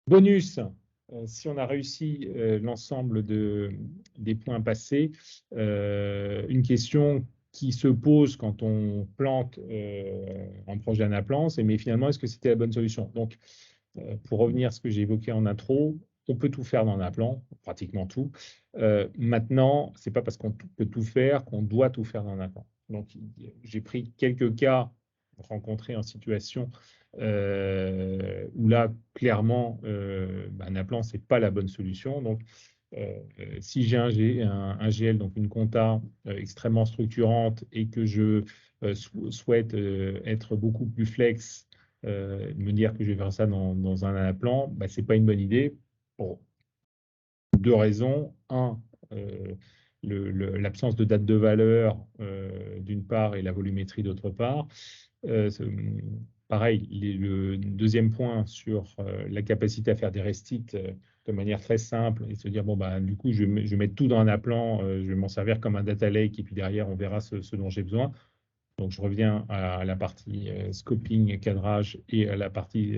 Bonus, si on a réussi l'ensemble des points passés, une question qui se pose quand on plante un projet Anaplan, c'est mais finalement, est-ce que c'était la bonne solution? Donc, pour revenir à ce que j'ai évoqué en intro, on peut tout faire dans Anaplan, pratiquement tout. Maintenant, ce n'est pas parce qu'on peut tout faire qu'on doit tout faire dans Anaplan. Donc, j'ai pris quelques cas rencontrés en situation où là, clairement, Anaplan, ce n'est pas la bonne solution. Donc, si j'ai un GL, donc une compta extrêmement structurante et que je souhaite être beaucoup plus flex, me dire que je vais faire ça dans un Anaplan, ce n'est pas une bonne idée pour deux raisons. Un, l'absence de date de valeur d'une part et la volumétrie d'autre part. Pareil, le deuxième point sur la capacité à faire des restites de manière très simple et se dire, bon, du coup, je vais mettre tout dans un Anaplan, je vais m'en servir comme un data lake et puis derrière, on verra ce dont j'ai besoin. Donc, je reviens à la partie scoping, cadrage et à la partie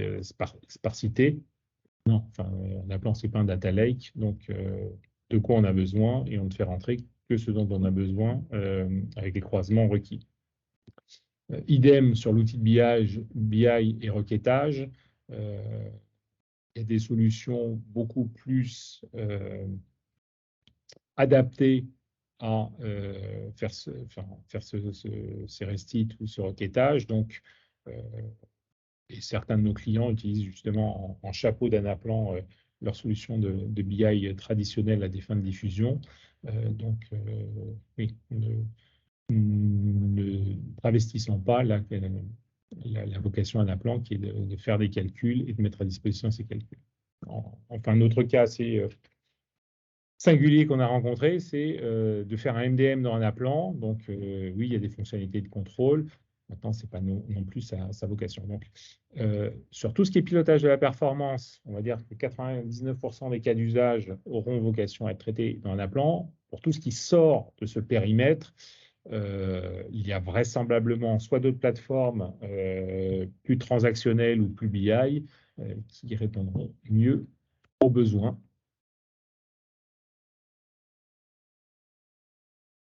sparsité. Non, enfin, un Anaplan, ce n'est pas un data lake. Donc, de quoi on a besoin et on ne fait rentrer que ce dont on a besoin avec les croisements requis. Idem sur l'outil de BI et requêtage. Il y a des solutions beaucoup plus adaptées à faire ces restites ou ce requêtage. Donc, et certains de nos clients utilisent justement en chapeau d'Anaplan leur solution de BI traditionnelle à des fins de diffusion. Oui, ne travestissons pas la vocation Anaplan qui est de faire des calculs et de mettre à disposition ces calculs. Enfin, un autre cas assez singulier qu'on a rencontré, c'est de faire un MDM dans Anaplan. Donc, oui, il y a des fonctionnalités de contrôle. Maintenant, ce n'est pas non plus sa vocation. Donc, sur tout ce qui est pilotage de la performance, on va dire que 99% des cas d'usage auront vocation à être traités dans Anaplan. Pour tout ce qui sort de ce périmètre, il y a vraisemblablement soit d'autres plateformes plus transactionnelles ou plus BI qui répondront mieux aux besoins